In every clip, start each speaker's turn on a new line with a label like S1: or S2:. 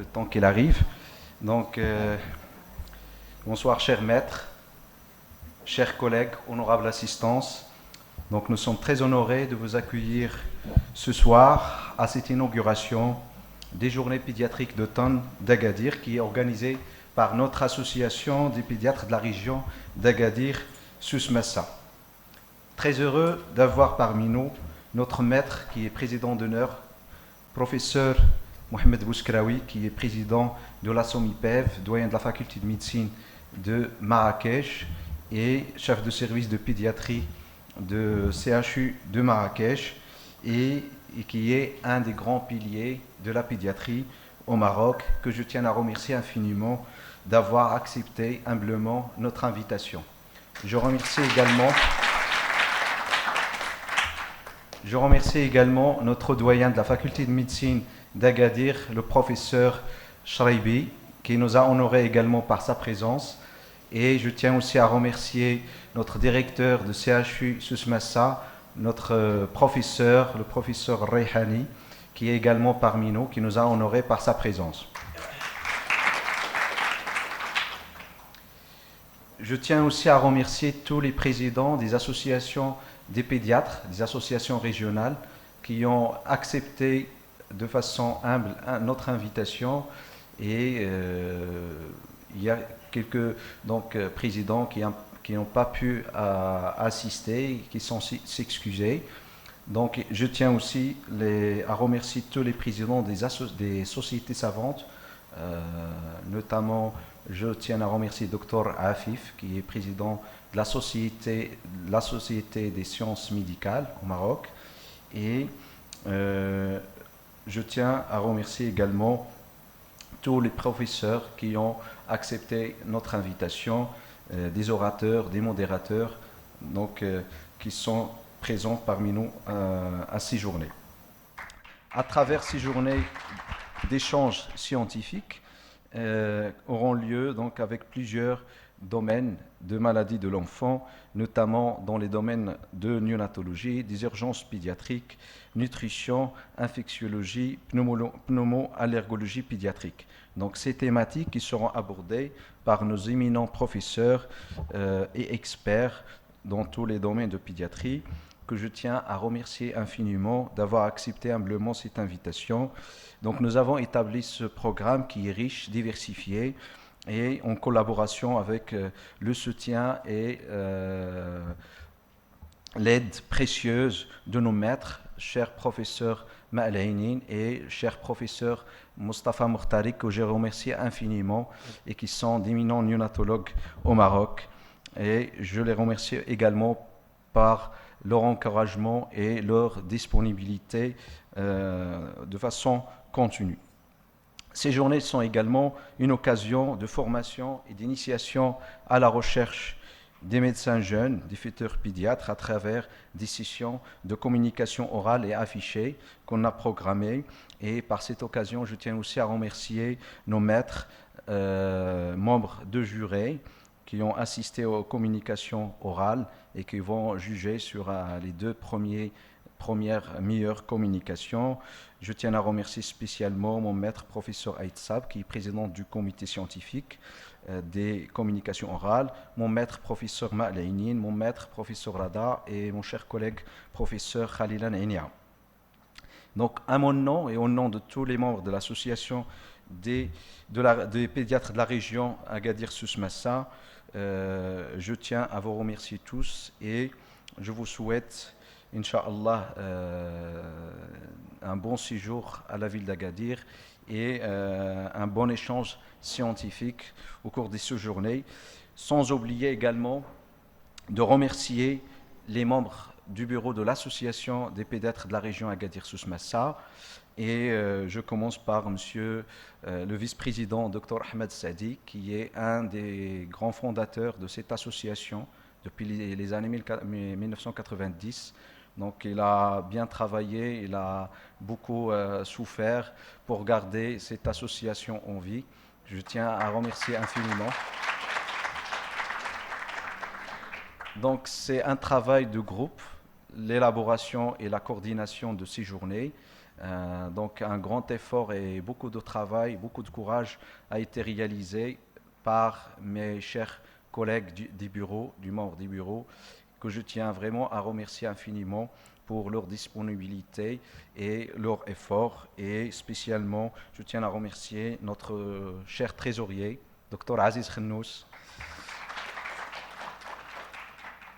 S1: le temps qu'il arrive. Donc, bonsoir chers maîtres, chers collègues, honorable assistance. Donc, nous sommes très honorés de vous accueillir ce soir à cette inauguration des journées pédiatriques d'automne d'Agadir qui est organisée par notre association des pédiatres de la région d'Agadir, Souss-Massa. Très heureux d'avoir parmi nous notre maître qui est président d'honneur, professeur Mohamed Bouskraoui, qui est président de la SOMIPEV, doyen de la faculté de médecine de Marrakech et chef de service de pédiatrie de CHU de Marrakech et qui est un des grands piliers de la pédiatrie au Maroc, que je tiens à remercier infiniment d'avoir accepté humblement notre invitation. Je remercie également notre doyen de la faculté de médecine d'Agadir, le professeur Shraibi, qui nous a honorés également par sa présence. Et je tiens aussi à remercier notre directeur de CHU Souss-Massa, notre professeur, le professeur Reyhani, qui est également parmi nous, qui nous a honorés par sa présence. Je tiens aussi à remercier tous les présidents des associations des pédiatres, des associations régionales, qui ont accepté de façon humble notre invitation. Et il y a quelques présidents qui n'ont pas pu assister, qui sont s'excuser. Donc je tiens aussi à remercier tous les présidents des sociétés savantes, notamment je tiens à remercier Dr Afif, qui est président de la Société des sciences médicales au Maroc. Et je tiens à remercier également tous les professeurs qui ont accepté notre invitation, des orateurs, des modérateurs, donc, qui sont présents parmi nous à ces journées. À travers ces journées d'échanges scientifiques auront lieu donc avec plusieurs domaines de maladies de l'enfant, notamment dans les domaines de néonatologie, des urgences pédiatriques, nutrition, infectiologie, pneumo-allergologie pédiatrique. Donc ces thématiques qui seront abordées par nos éminents professeurs et experts dans tous les domaines de pédiatrie, que je tiens à remercier infiniment d'avoir accepté humblement cette invitation. Donc nous avons établi ce programme qui est riche, diversifié, et en collaboration avec le soutien et l'aide précieuse de nos maîtres, cher professeur Ma'alainin et cher professeur Mustafa Mourtari, que je remercie infiniment et qui sont d'éminents néonatologues au Maroc. Et je les remercie également par leur encouragement et leur disponibilité de façon continue. Ces journées sont également une occasion de formation et d'initiation à la recherche des médecins jeunes, des futurs pédiatres, à travers des sessions de communication orale et affichée qu'on a programmées. Et par cette occasion, je tiens aussi à remercier nos maîtres, membres de jury, qui ont assisté aux communications orales et qui vont juger sur les deux premières meilleures communications. Je tiens à remercier spécialement mon maître professeur Aït Sab, qui est président du comité scientifique des communications orales, mon maître professeur Ma'alainin, mon maître professeur Rada et mon cher collègue professeur Khalilan Ainia. Donc à mon nom et au nom de tous les membres de l'association des pédiatres de la région Agadir Souss-Massa, je tiens à vous remercier tous et je vous souhaite, Inch'Allah, un bon séjour à la ville d'Agadir et un bon échange scientifique au cours de ces journées, sans oublier également de remercier les membres du bureau de l'association des pédiatres de la région Agadir Souss-Massa. Et je commence par monsieur le vice-président Dr Ahmed Sadi, qui est un des grands fondateurs de cette association depuis les années 1990. Donc il a bien travaillé, il a beaucoup souffert pour garder cette association en vie. Je tiens à remercier infiniment. Donc c'est un travail de groupe, l'élaboration et la coordination de ces journées. Donc un grand effort et beaucoup de travail, beaucoup de courage a été réalisé par mes chers collègues du bureau, du membre du bureau, que je tiens vraiment à remercier infiniment pour leur disponibilité et leur effort. Et spécialement, je tiens à remercier notre cher trésorier, Dr Aziz Khennous,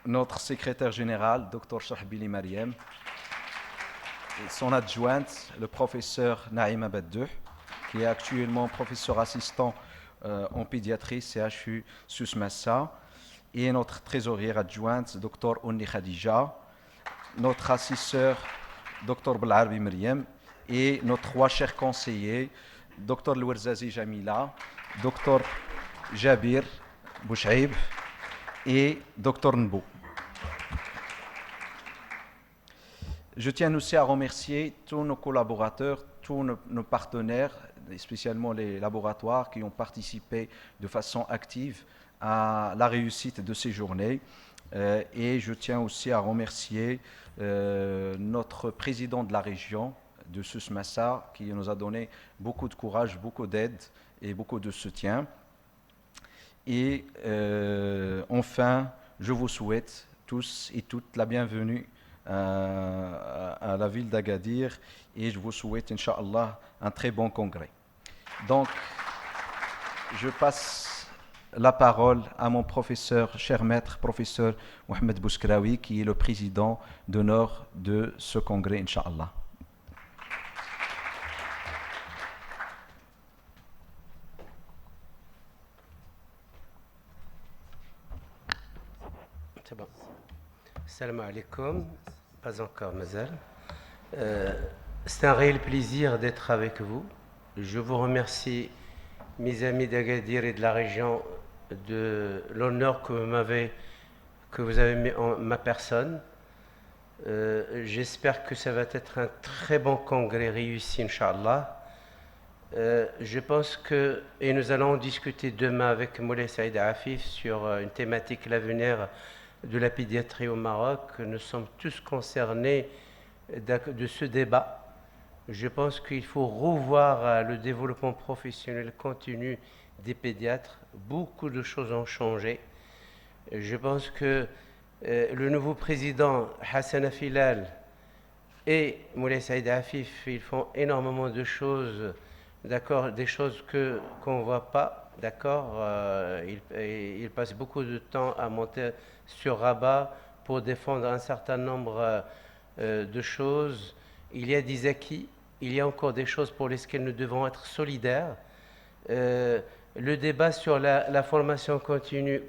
S1: notre secrétaire général, Dr Shahbili Mariem, et son adjointe, le professeur Naïma Baddouh, qui est actuellement professeur assistant en pédiatrie CHU Souss-Massa, et notre trésorière adjointe, Dr Ouni Khadija, notre assesseur, Dr Belarbi Mariem, et nos 3 chers conseillers, Dr Louerzazi Jamila, Dr Jabir Bouchaïb et Dr Nbou. Je tiens aussi à remercier tous nos collaborateurs, tous nos partenaires, spécialement les laboratoires qui ont participé de façon active à la réussite de ces journées. Et je tiens aussi à remercier notre président de la région de Souss-Massa qui nous a donné beaucoup de courage, beaucoup d'aide et beaucoup de soutien. Et enfin, je vous souhaite tous et toutes la bienvenue à la ville d'Agadir et je vous souhaite, Inch'Allah, un très bon congrès. Donc, je passe la parole à mon professeur, cher maître, professeur Mohamed Bouskraoui, qui est le président d'honneur de ce congrès, Inch'Allah.
S2: C'est bon. Salam alaikum. Pas encore, Mazal. C'est un réel plaisir d'être avec vous. Je vous remercie, mes amis d'Agadir et de la région, de l'honneur que vous avez mis en ma personne. J'espère que ça va être un très bon congrès réussi, Inch'Allah. Je pense que, et nous allons discuter demain avec Moulay Saïd Afif sur une thématique, l'avenir de la pédiatrie au Maroc. Nous sommes tous concernés de ce débat. Je pense qu'il faut revoir le développement professionnel continu des pédiatres. Beaucoup de choses ont changé. Je pense que le nouveau président Hassan Afilal et Moulay Saïd Afif, ils font énormément de choses, d'accord, des choses qu'on ne voit pas, d'accord. Ils passent beaucoup de temps à monter sur Rabat pour défendre un certain nombre de choses. Il y a des acquis, il y a encore des choses pour lesquelles nous devons être solidaires. Le débat sur la formation continue,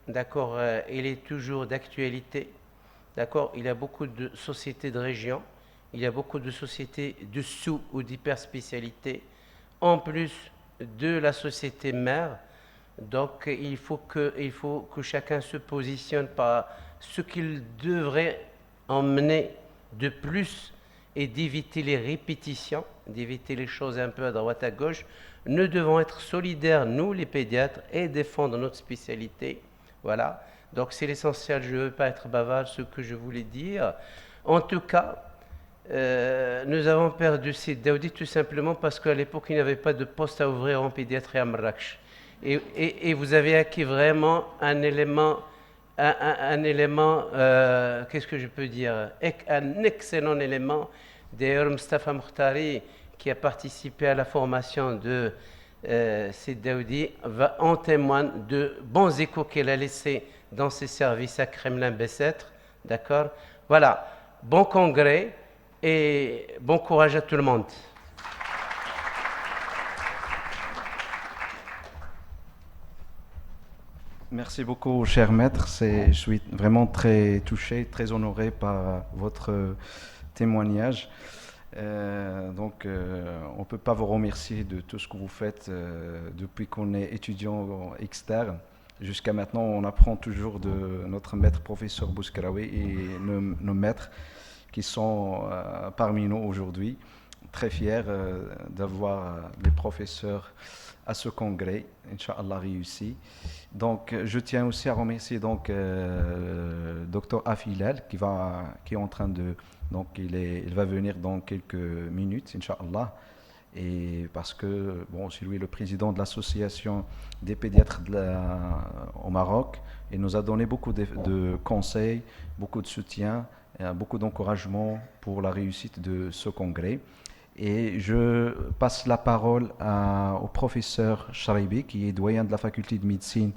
S2: d'accord, il est toujours d'actualité, d'accord. Il y a beaucoup de sociétés de région, il y a beaucoup de sociétés de sous- ou d'hyperspécialité, en plus de la société mère. Donc il faut que chacun se positionne par ce qu'il devrait emmener de plus et d'éviter les répétitions, d'éviter les choses un peu à droite à gauche. Nous devons être solidaires, nous les pédiatres, et défendre notre spécialité. Voilà, donc c'est l'essentiel, je ne veux pas être bavard, ce que je voulais dire. En tout cas, nous avons perdu Sid Daoudi tout simplement parce qu'à l'époque, il n'y avait pas de poste à ouvrir en pédiatrie à Marrakech. Et vous avez acquis vraiment un élément, qu'est-ce que je peux dire, un excellent élément. D'ailleurs, Mustafa Mokhtari, qui a participé à la formation de Sid Daoudi, en témoigne de bons échos qu'elle a laissés dans ses services à Kremlin-Bicêtre. D'accord ? Voilà, bon congrès et bon courage à tout le monde.
S1: Merci beaucoup, cher maître. Je suis vraiment très touché, très honoré par votre témoignage. On ne peut pas vous remercier de tout ce que vous faites depuis qu'on est étudiant externe. Jusqu'à maintenant, on apprend toujours de notre maître professeur Bouskraoui et nos maîtres qui sont parmi nous aujourd'hui. très fiers d'avoir les professeurs à ce congrès, Inch'Allah réussi. Donc, je tiens aussi à remercier donc Dr Afilal qui est en train de, donc il va venir dans quelques minutes, Inch'Allah. Et parce que bon, c'est lui le président de l'association des pédiatres au Maroc, et nous a donné beaucoup de conseils, beaucoup de soutien, beaucoup d'encouragement pour la réussite de ce congrès. Et je passe la parole au professeur Charibi, qui est doyen de la faculté de médecine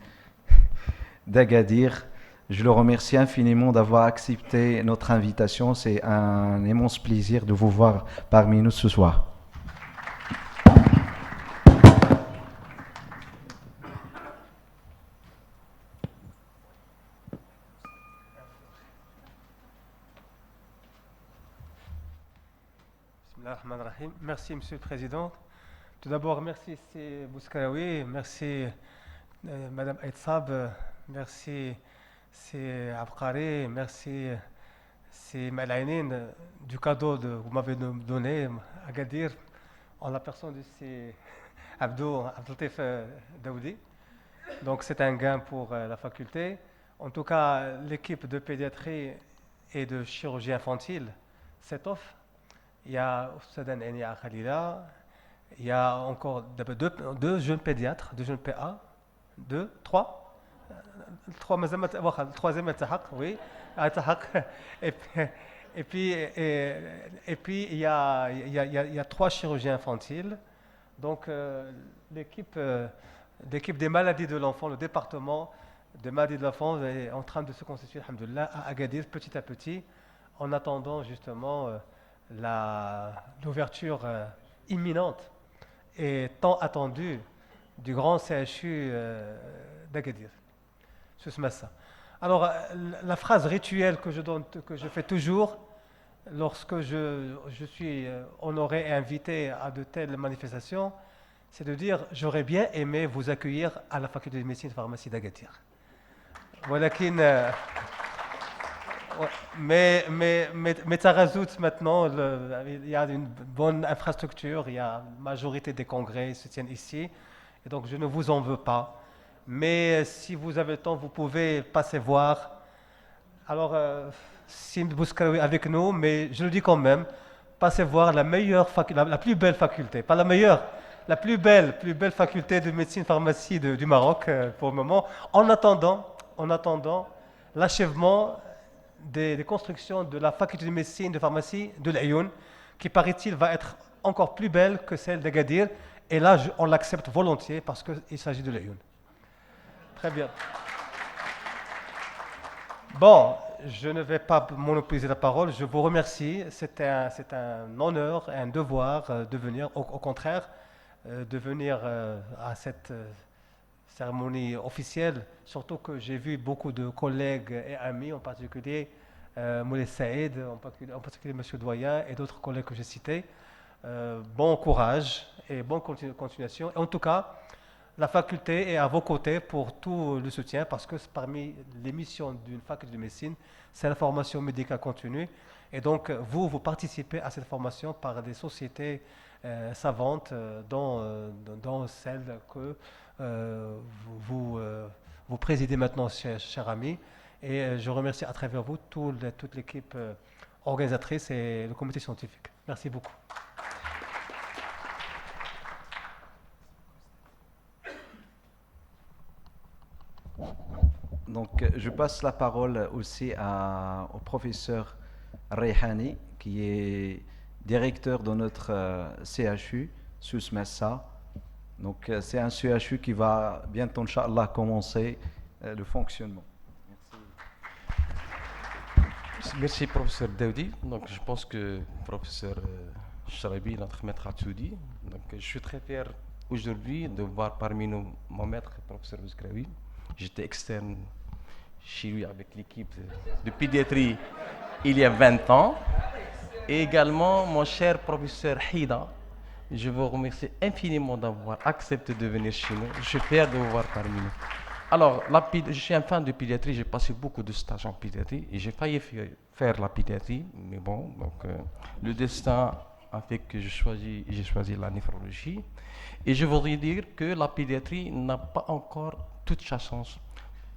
S1: d'Agadir. Je le remercie infiniment d'avoir accepté notre invitation. C'est un immense plaisir de vous voir parmi nous ce soir.
S3: Merci, Monsieur le Président. Tout d'abord, merci C. Bouskaraoui, merci Madame Aïtsab, merci C. Abkari, merci C. Malainin du cadeau que vous m'avez donné à Gadir en la personne de C. Abdelatif Daoudi. Donc c'est un gain pour la faculté. En tout cas, l'équipe de pédiatrie et de chirurgie infantile s'étoffe. Il y a Oussadan Enia Khalila, il y a encore deux jeunes pédiatres, deux jeunes PA, trois, le troisième est oui, et puis il y a trois chirurgiens infantiles. Donc l'équipe des maladies de l'enfant, le département des maladies de l'enfant est en train de se constituer, alhamdoulilah, à Agadir petit à petit, en attendant justement l'ouverture imminente et tant attendue du grand CHU d'Agadir. Alors, la phrase rituelle que je fais toujours lorsque je suis honoré et invité à de telles manifestations, c'est de dire « J'aurais bien aimé vous accueillir à la faculté de médecine et pharmacie d'Agadir ». Voilà mais ça rajoute maintenant, il y a une bonne infrastructure, il y a une majorité des congrès se tiennent ici, et donc je ne vous en veux pas. Mais si vous avez le temps, vous pouvez passer voir. Alors, Sim Bouskaraoui avec nous, mais je le dis quand même, passez voir la plus belle faculté, pas la meilleure, la plus belle faculté de médecine pharmacie du Maroc pour le moment, en attendant l'achèvement des constructions de la faculté de médecine de pharmacie de l'Ayoun, qui paraît-il va être encore plus belle que celle d'Agadir. Et là, on l'accepte volontiers parce qu'il s'agit de l'Ayoun. Très bien. Bon, je ne vais pas monopoliser la parole. Je vous remercie. C'est un honneur et un devoir de venir, au contraire, de venir à cette cérémonie officielle, surtout que j'ai vu beaucoup de collègues et amis, en particulier Moulay Saïd, en particulier M. Doyen et d'autres collègues que j'ai cités. Bon courage et bonne continuation. Et en tout cas, la faculté est à vos côtés pour tout le soutien, parce que parmi les missions d'une faculté de médecine, c'est la formation médicale continue. Et donc, vous participez à cette formation par des sociétés savantes, dont celle que vous présidez maintenant, cher ami. Et je remercie à travers vous toute l'équipe organisatrice et le comité scientifique. Merci beaucoup.
S1: Donc, je passe la parole aussi au professeur Reyhani, qui est directeur de notre CHU, Souss Messa. Donc, c'est un CHU qui va bientôt, Inch'Allah, commencer le fonctionnement.
S4: Merci, professeur Daoudi. Donc, je pense que professeur Charibi, notre maître, a tout dit. Donc, je suis très fier aujourd'hui de voir parmi nous mon maître, professeur Bouskaraoui. J'étais externe chez lui avec l'équipe de pédiatrie il y a 20 ans. Et également mon cher professeur Hida. Je vous remercie infiniment d'avoir accepté de venir chez nous. Je suis fier de vous voir parmi nous. Alors, je suis un fan de pédiatrie, j'ai passé beaucoup de stages en pédiatrie et j'ai failli faire la pédiatrie, mais bon, donc le destin a fait que j'ai choisi la néphrologie. Et je voudrais dire que la pédiatrie n'a pas encore toute sa chance.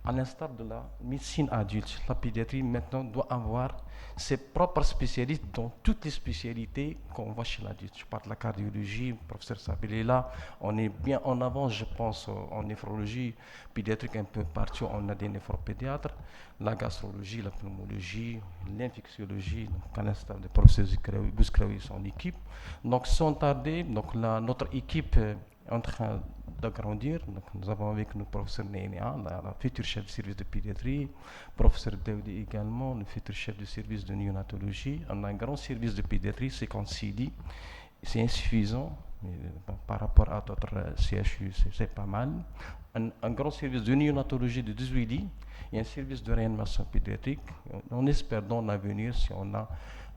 S4: À l'instar de la médecine adulte, la pédiatrie maintenant doit avoir ses propres spécialistes dans toutes les spécialités qu'on voit chez l'adulte. Je parle de la cardiologie, le professeur Sabel est là, on est bien en avance, je pense, en néphrologie pédiatrique un peu partout, on a des néphropédiatres, la gastrologie, la pneumologie, l'infectiologie, à l'instar du professeur Bouskraoui et son équipe. Donc sans tarder, donc notre équipe est en train d'agrandir. Donc, nous avons avec nous le professeur Nénéa, la future chef du service de pédiatrie, professeur Daoudi également, le futur chef du service de néonatologie. On a un grand service de pédiatrie, 56 lits. C'est insuffisant, mais par rapport à d'autres CHU, c'est pas mal. Un grand service de néonatologie de 18 lits et un service de réanimation pédiatrique. On espère dans l'avenir, si on a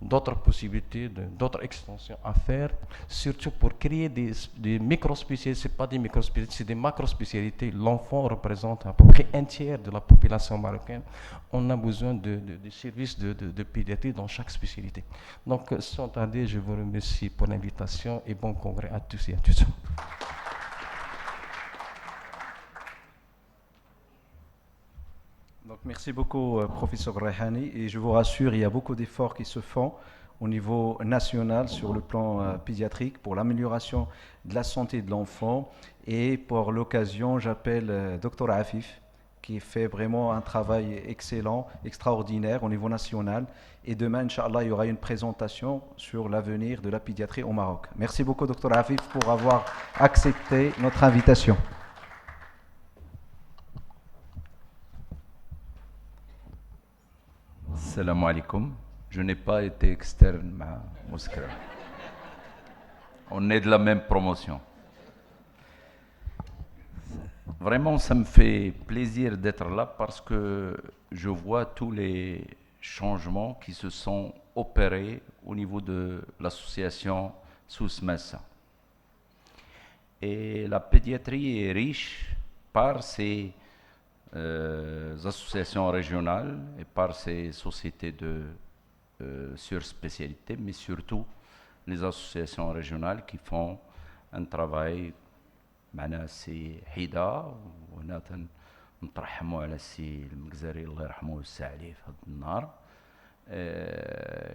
S4: d'autres possibilités, d'autres extensions à faire, surtout pour créer des micro-spécialités. Ce n'est pas des micro-spécialités, c'est des macro-spécialités. L'enfant représente à peu près un tiers de la population marocaine. On a besoin de services de pédiatrie dans chaque spécialité. Donc, sans tarder, je vous remercie pour l'invitation et bon congrès à tous et à toutes.
S1: Donc, merci beaucoup, professeur Rehani. Et je vous rassure, il y a beaucoup d'efforts qui se font au niveau national sur le plan pédiatrique pour l'amélioration de la santé de l'enfant. Et pour l'occasion, j'appelle Dr Afif, qui fait vraiment un travail excellent, extraordinaire au niveau national. Et demain, Inch'Allah, il y aura une présentation sur l'avenir de la pédiatrie au Maroc. Merci beaucoup, Dr Afif, pour avoir accepté notre invitation.
S5: Salam alaikum. Je n'ai pas été externe à Mouskra. On est de la même promotion. Vraiment, ça me fait plaisir d'être là parce que je vois tous les changements qui se sont opérés au niveau de l'association Sousmessa. Et la pédiatrie est riche par ses associations régionales et par ces sociétés de surspécialité, mais surtout les associations régionales qui font un travail. معنا سي حيدة وهنا نترحموا على السي المجزري الله يرحمه ويوسع عليه في هذا النهار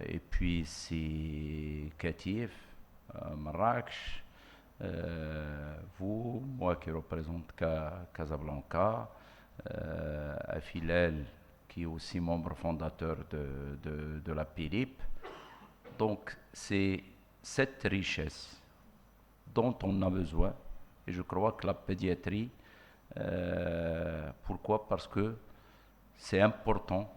S5: et puis سي كتيف مراكش vous, moi qui représente Casablanca, Afilal qui est aussi membre fondateur de la PILIP. Donc c'est cette richesse dont on a besoin et je crois que la pédiatrie, pourquoi? Parce que c'est important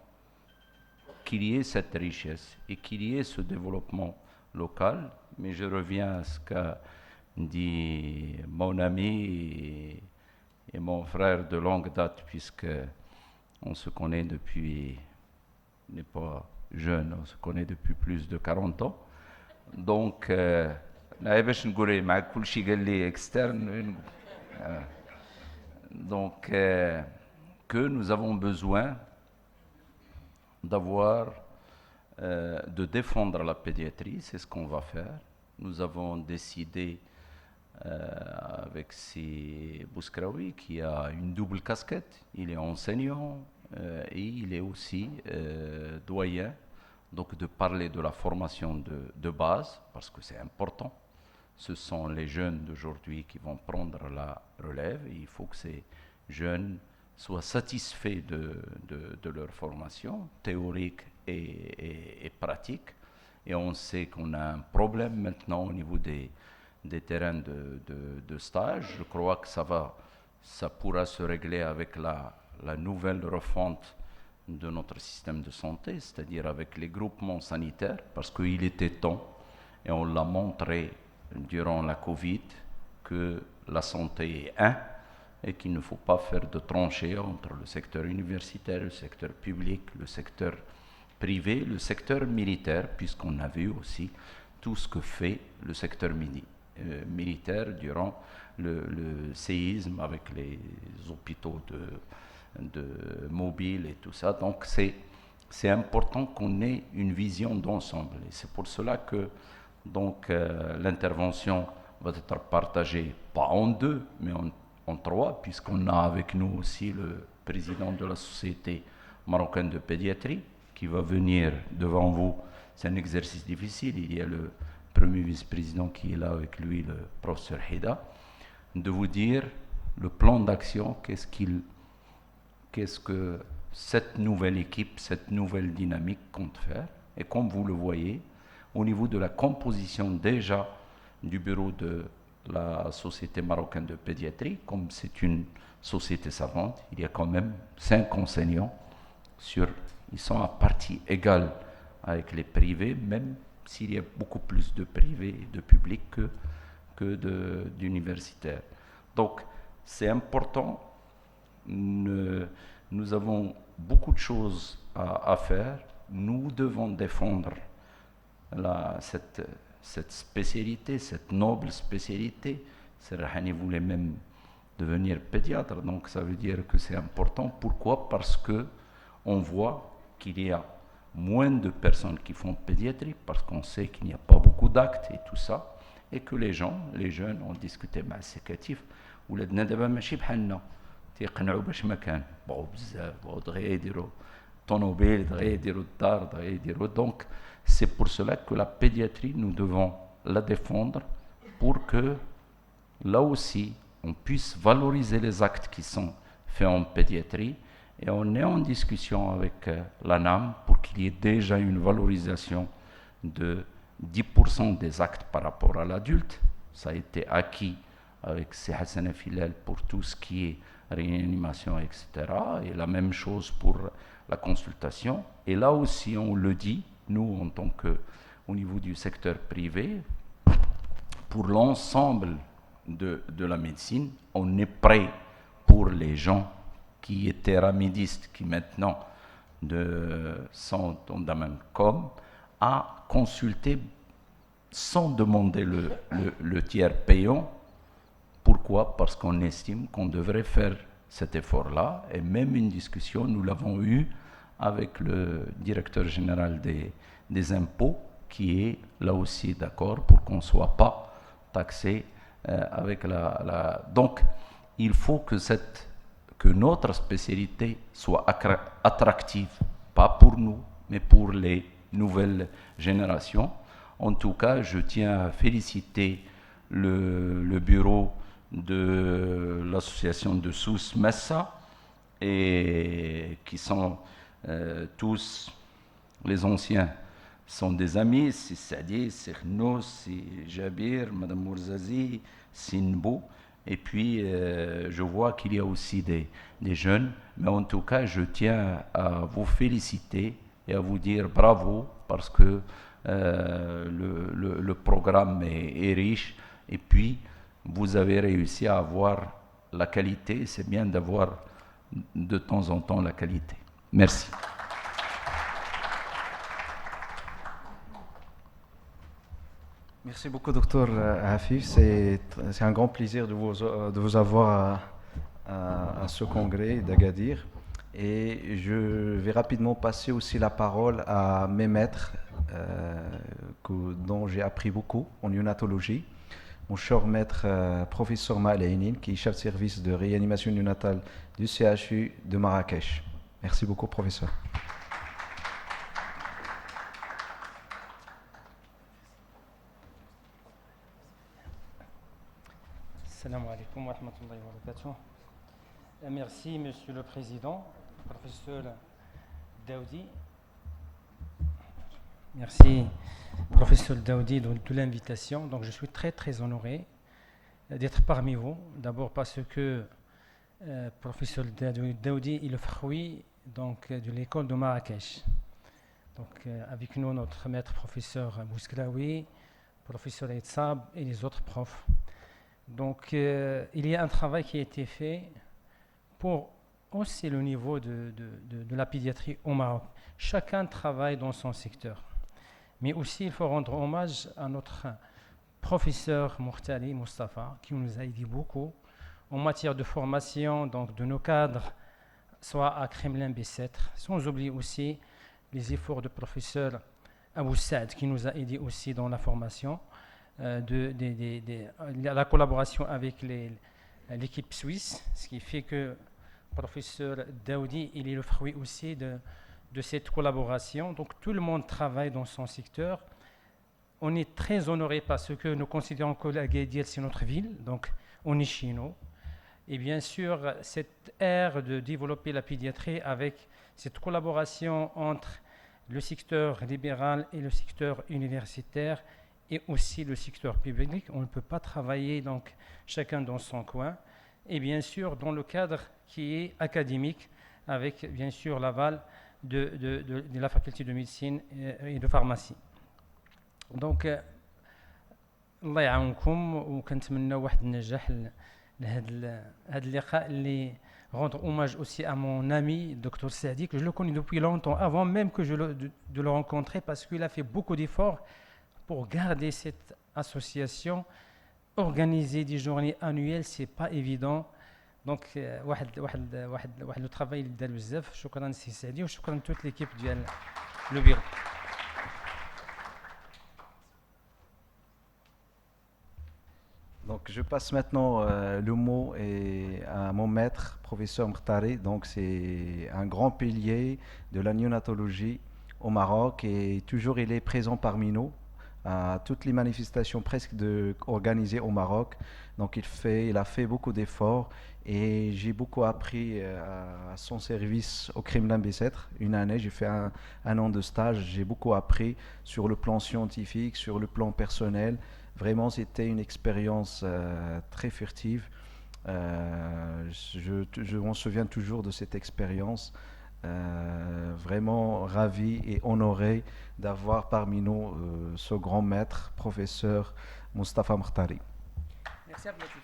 S5: qu'il y ait cette richesse et qu'il y ait ce développement local. Mais je reviens à ce qu'a dit mon ami et mon frère de longue date, puisque on se connaît depuis, n'est pas jeune, on se connaît depuis plus de 40 ans. Donc, donc que nous avons besoin d'avoir, de défendre la pédiatrie, c'est ce qu'on va faire. Nous avons décidé avec Bouskraoui qui a une double casquette, il est enseignant et il est aussi doyen, donc de parler de la formation de base, parce que c'est important. Ce sont les jeunes d'aujourd'hui qui vont prendre la relève et il faut que ces jeunes soient satisfaits de leur formation théorique et pratique. Et on sait qu'on a un problème maintenant au niveau des terrains de stage. Je crois que ça pourra se régler avec la nouvelle refonte de notre système de santé, c'est-à-dire avec les groupements sanitaires, parce qu'il était temps, et on l'a montré durant la Covid, que la santé est un, et qu'il ne faut pas faire de tranchées entre le secteur universitaire, le secteur public, le secteur privé, le secteur militaire, puisqu'on a vu aussi tout ce que fait le secteur militaire durant le séisme avec les hôpitaux de mobiles et tout ça. Donc c'est important qu'on ait une vision d'ensemble. Et c'est pour cela que Donc l'intervention va être partagée pas en deux, mais en trois, puisqu'on a avec nous aussi le président de la Société marocaine de pédiatrie qui va venir devant vous. C'est un exercice difficile. Il y a le premier vice-président qui est là avec lui, le professeur Hida, de vous dire le plan d'action, qu'est-ce que cette nouvelle équipe, cette nouvelle dynamique compte faire. Et comme vous le voyez, au niveau de la composition déjà du bureau de la Société marocaine de pédiatrie, comme c'est une société savante, il y a quand même 5 enseignants ils sont à partie égale avec les privés, même s'il y a beaucoup plus de privés et de publics que d'universitaires. Donc, c'est important. Nous avons beaucoup de choses à faire. Nous devons défendre cette spécialité, cette noble spécialité. Serrahani voulait même devenir pédiatre, donc ça veut dire que c'est important. Pourquoi? Parce que on voit qu'il y a moins de personnes qui font pédiatrie, parce qu'on sait qu'il n'y a pas beaucoup d'actes et tout ça, et que les jeunes ont discuté مع السكاتيف ولادنا دابا ماشي بحالنا تيقنعوا باش ما كان بغاو بزاف دغيا يديروا طونوبيل دغيا يديروا الدار دغيا يديروا. Donc c'est pour cela que la pédiatrie, nous devons la défendre pour que là aussi on puisse valoriser les actes qui sont faits en pédiatrie. Et on est en discussion avec l'ANAM pour qu'il y ait déjà une valorisation de 10% des actes par rapport à l'adulte. Ça a été acquis avec Hassan Filal pour tout ce qui est réanimation, etc. Et la même chose pour la consultation. Et là aussi, on le dit, nous, en tant qu'au niveau du secteur privé, pour l'ensemble de la médecine, on est prêt pour les gens qui étaient ramidistes, qui maintenant sont dans la même com, à consulter sans demander le tiers payant. Pourquoi? Parce qu'on estime qu'on devrait faire cet effort-là, et même une discussion, nous l'avons eue avec le directeur général des impôts, qui est là aussi d'accord pour qu'on ne soit pas taxé avec Donc, il faut que notre spécialité soit attractive, pas pour nous, mais pour les nouvelles générations. En tout cas, je tiens à féliciter le bureau de l'association de Sousse Messa, et qui sont tous les anciens sont des amis, c'est Sadi, c'est Rno, c'est Jabir, Madame Mourzazi, Sinbou. Et puis, je vois qu'il y a aussi des jeunes, mais en tout cas, je tiens à vous féliciter et à vous dire bravo, parce que le programme est riche, et puis vous avez réussi à avoir la qualité. C'est bien d'avoir de temps en temps la qualité. Merci.
S1: Merci beaucoup, Dr Hafif. C'est un grand plaisir de vous avoir à ce congrès d'Agadir. Et je vais rapidement passer aussi la parole à mes maîtres, dont j'ai appris beaucoup en néonatologie. Mon cher maître, professeur Ma'alainin, qui est chef de service de réanimation néonatale du CHU de Marrakech. Merci beaucoup, professeur.
S6: Assalamu alaikum wa rahmatullahi wa barakatuh. Merci, Monsieur le Président, professeur Daoudi. Merci, professeur Daoudi, de l'invitation. Donc, je suis très, très honoré d'être parmi vous. D'abord parce que professeur Daoudi est le fruit donc, de l'école de Marrakech. Donc, avec nous, notre maître professeur Bouskraoui, professeur Etzab et les autres profs. Donc, il y a un travail qui a été fait pour hausser le niveau de la pédiatrie au Maroc. Chacun travaille dans son secteur. Mais aussi, il faut rendre hommage à notre professeur Mourtali Mustafa, qui nous a aidé beaucoup en matière de formation donc de nos cadres, soit à Kremlin-Bicêtre, sans oublier aussi les efforts du professeur Abou Saad qui nous a aidé aussi dans la formation, la collaboration avec l'équipe suisse, ce qui fait que le professeur Daoudi, il est le fruit aussi de cette collaboration. Donc tout le monde travaille dans son secteur. On est très honoré parce que nous considérons que Agadir, c'est notre ville, donc on est chez nous. Et bien sûr, cette ère de développer la pédiatrie avec cette collaboration entre le secteur libéral et le secteur universitaire et aussi le secteur public, on ne peut pas travailler donc chacun dans son coin. Et bien sûr, dans le cadre qui est académique, avec bien sûr l'aval de la faculté de médecine et de pharmacie. Donc, الله يعاونكم وكنتمنى واحد النجاح لهذا اللقاء اللي rendre hommage aussi à mon ami Dr Saadi que je le connais depuis longtemps avant même que de le rencontrer parce qu'il a fait beaucoup d'efforts pour garder cette association. Organiser des journées annuelles c'est pas évident. Donc واحد le travail اللي دار بزاف. شكرا سي سعدي وشكرا toute l'équipe ديال le bureau.
S1: Donc, je passe maintenant le mot à mon maître, professeur Mkhtari. Donc, c'est un grand pilier de la néonatologie au Maroc et toujours il est présent parmi nous à toutes les manifestations presque organisées au Maroc. Donc, il a fait beaucoup d'efforts et j'ai beaucoup appris à son service au Kremlin Bicêtre. Une année, j'ai fait un an de stage. J'ai beaucoup appris sur le plan scientifique, sur le plan personnel. Vraiment, c'était une expérience très furtive. Je m'en souviens toujours de cette expérience. Vraiment ravi et honoré d'avoir parmi nous ce grand maître, professeur Moustapha Mkhtari.
S7: Merci Abdelatif.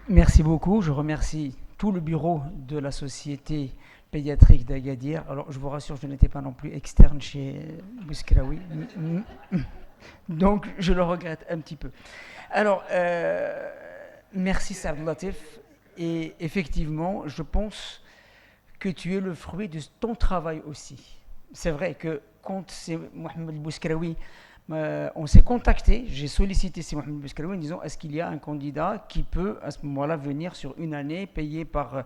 S7: Merci beaucoup. Je remercie tout le bureau de la Société pédiatrique d'Agadir. Alors, je vous rassure, je n'étais pas non plus externe chez Bouskraoui. Donc, je le regrette un petit peu. Alors, merci Abdelatif. Et effectivement, je pense que tu es le fruit de ton travail aussi. C'est vrai que quand c'est Mohamed Bouskraoui, on s'est contacté, j'ai sollicité Mohamed Bouskraoui en disant est-ce qu'il y a un candidat qui peut à ce moment-là venir sur une année, payé par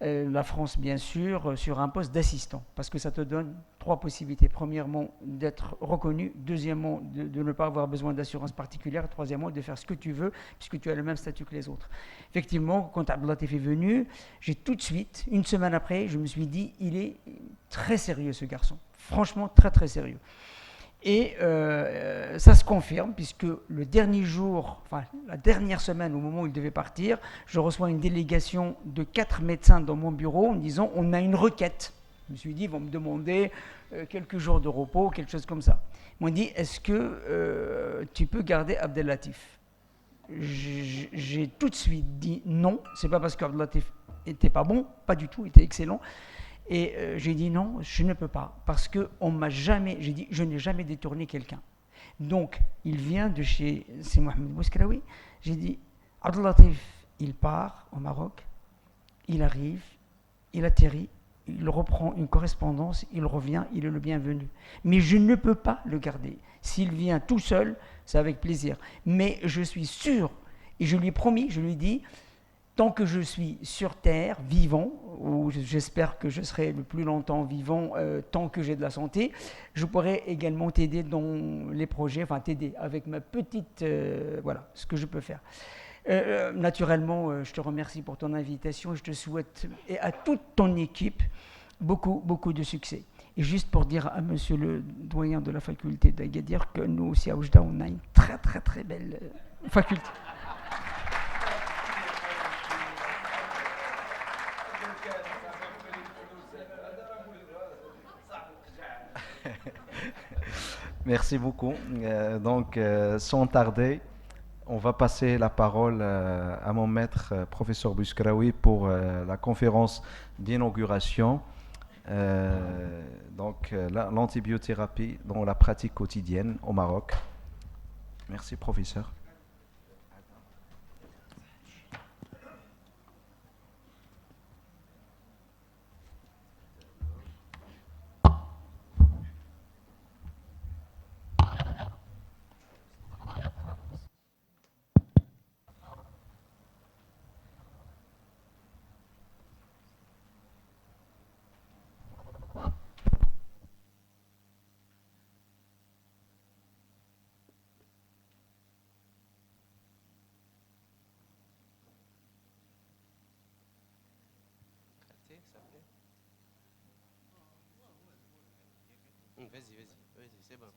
S7: la France bien sûr, sur un poste d'assistant. Parce que ça te donne 3 possibilités. Premièrement, d'être reconnu. Deuxièmement, de ne pas avoir besoin d'assurance particulière. Troisièmement, de faire ce que tu veux, puisque tu as le même statut que les autres. Effectivement, quand Abdelatif est venu, j'ai tout de suite, une semaine après, je me suis dit, il est très sérieux ce garçon. Franchement, très très sérieux. Et ça se confirme, puisque le dernier jour, enfin la dernière semaine, au moment où il devait partir, je reçois une délégation de 4 médecins dans mon bureau en me disant on a une requête. Je me suis dit, ils vont me demander quelques jours de repos, quelque chose comme ça. Ils m'ont dit, est-ce que tu peux garder Abdelatif ? J'ai tout de suite dit non, c'est pas parce qu'Abdelatif n'était pas bon, pas du tout, il était excellent. Et j'ai dit non, je ne peux pas, parce que on m'a jamais, j'ai dit, je n'ai jamais détourné quelqu'un. Donc, il vient de chez Mohamed Bouskraoui. J'ai dit, Abdelatif, il part au Maroc, il arrive, il atterrit, il reprend une correspondance, il revient, il est le bienvenu. Mais je ne peux pas le garder. S'il vient tout seul, c'est avec plaisir. Mais je suis sûr, et je lui ai promis, je lui ai dit, tant que je suis sur Terre, vivant, ou j'espère que je serai le plus longtemps vivant, tant que j'ai de la santé, je pourrai également t'aider dans les projets, enfin t'aider avec ma petite, voilà, ce que je peux faire. Naturellement, je te remercie pour ton invitation et je te souhaite, et à toute ton équipe, beaucoup, beaucoup de succès. Et juste pour dire à monsieur le doyen de la faculté d'Agadir que nous aussi à Oujda, on a une très, très, très belle faculté.
S1: Merci beaucoup. Sans tarder, on va passer la parole à mon maître, professeur Bouskraoui, pour la conférence d'inauguration. L'antibiothérapie dans la pratique quotidienne au Maroc. Merci, professeur.
S2: plaît, ça plaît. Vas-y, c'est bon.